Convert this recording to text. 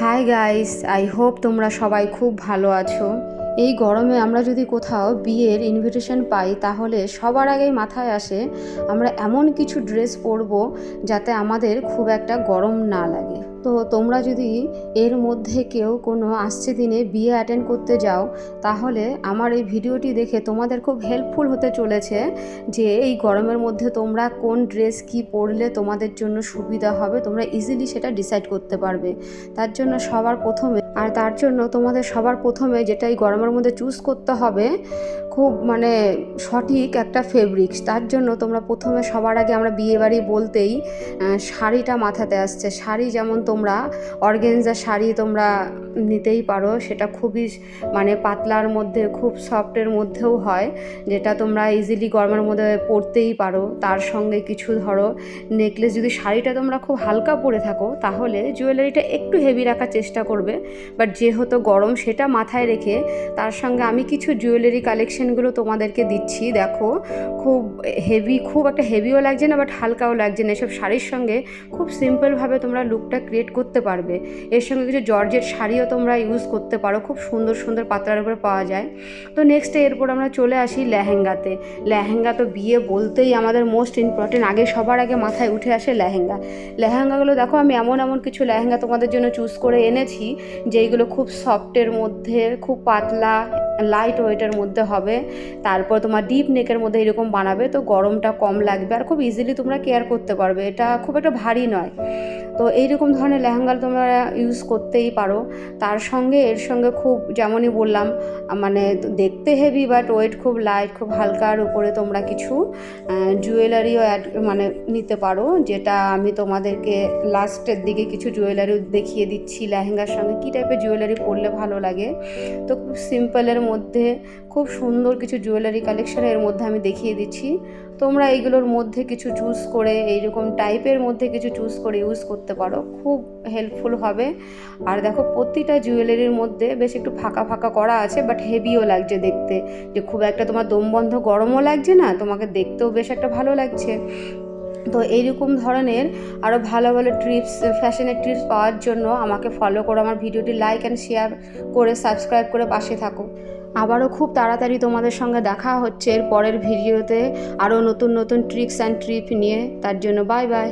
Hi guys, I hope তোমরা সবাই খুব ভালো আছো। এই গরমে আমরা যদি কোথাও বিয়ের ইনভিটেশন পাই তাহলে সবার আগেই মাথায় আসে আমরা এমন কিছু ড্রেস পরবো যাতে আমাদের খুব একটা গরম না লাগে। তো তোমরা যদি এর মধ্যে কেউ কোনো আসছে দিনে বিয়ে অ্যাটেন্ড করতে যাও তাহলে আমার এই ভিডিওটি দেখে তোমাদের খুব হেল্পফুল হতে চলেছে যে এই গরমের মধ্যে তোমরা কোন ড্রেস কি পরলে তোমাদের জন্য সুবিধা হবে, তোমরা ইজিলি সেটা ডিসাইড করতে পারবে। তার জন্য তোমাদের সবার প্রথমে যেটা এই গরমের মধ্যে চুজ করতে হবে খুব সঠিক একটা ফেব্রিক্স। তার জন্য তোমরা প্রথমে সবার আগে আমরা বিয়েবাড়ি বলতেই শাড়িটা মাথাতে আসছে। শাড়ি যেমন তোমরা অর্গানজা শাড়ি তোমরা নিতেই পারো, সেটা খুবই পাতলার মধ্যে খুব সফটের মধ্যেও হয়, যেটা তোমরা ইজিলি গরমের মধ্যে পরতেই পারো। তার সঙ্গে কিছু ধরো নেকলেস, যদি শাড়িটা তোমরা খুব হালকা পরে থাকো তাহলে জুয়েলারিটা একটু হেভি রাখার চেষ্টা করবে, বাট যেহেতু গরম সেটা মাথায় রেখে তার সঙ্গে আমি কিছু জুয়েলারি কালেকশনগুলো তোমাদেরকে দিচ্ছি। দেখো খুব হেভি, খুব একটা হেভিও লাগছে না বাট হালকাও লাগছে না। এসব শাড়ির সঙ্গে খুব সিম্পলভাবে তোমরা লুকটা ক্রিয়েট করতে পারবে। এর সঙ্গে কিছু জর্জেট শাড়িও তোমরা ইউজ করতে পারো, খুব সুন্দর সুন্দর পাতলার উপরে পাওয়া যায়। তো নেক্সটে এরপর আমরা চলে আসি লেহেঙ্গাতে। লেহেঙ্গা তো বিয়ে বলতেই আমাদের মোস্ট ইম্পর্টেন্ট, সবার আগে মাথায় উঠে আসে লেহেঙ্গা। লেহেঙ্গাগুলো দেখো আমি এমন কিছু লেহেঙ্গা তোমাদের জন্য চুজ করে এনেছি যেইগুলো খুব সফটের মধ্যে, খুব পাতলা লাইট ওয়েটের মধ্যে হবে। তারপর তোমার ডিপ নেকের মধ্যে এরকম বানাবে, তো গরমটা কম লাগবে আর খুব ইজিলি তোমরা কেয়ার করতে পারবে। এটা খুব একটা ভারী নয়। তো এইরকম ধরনের লেহেঙ্গা তোমরা ইউজ করতেই পারো। তার সঙ্গে এর সঙ্গে খুব যেমনই বললাম দেখতে হেভি বাট ওয়েট খুব লাইট, খুব হালকার উপরে তোমরা কিছু জুয়েলারিও নিতে পারো, যেটা আমি তোমাদেরকে লাস্টের দিকে কিছু জুয়েলারি দেখিয়ে দিচ্ছি লেহেঙ্গার সঙ্গে কী টাইপের জুয়েলারি পরলে ভালো লাগে। তো খুব সিম্পলের মধ্যে খুব সুন্দর কিছু জুয়েলারি কালেকশন এর মধ্যে আমি দেখিয়ে দিচ্ছি। তোমরা এইগুলোর মধ্যে কিছু চুজ করে, এইরকম টাইপের মধ্যে কিছু চুজ করে ইউজ করতে পারো, খুব হেল্পফুল হবে। আর দেখো প্রতিটা জুয়েলারির মধ্যে বেশ একটু ফাঁকা ফাঁকা করা আছে, বাট হেভিও লাগছে দেখতে, যে খুব একটা তোমার দমবন্ধ গরমও লাগছে না, তোমাকে দেখতেও বেশ একটা ভালো লাগছে। তো এইরকম ধরনের আরও ভালো ভালো টিপস, ফ্যাশনের টিপস পাওয়ার জন্য আমাকে ফলো করো, আমার ভিডিওটি লাইক অ্যান্ড শেয়ার করে সাবস্ক্রাইব করে পাশে থাকো। আবারও খুব তাড়াতাড়ি তোমাদের সঙ্গে দেখা হচ্ছে এর পরের ভিডিওতে আরও নতুন নতুন ট্রিক্স অ্যান্ড ট্রিপ নিয়ে। তার জন্য বাই বাই।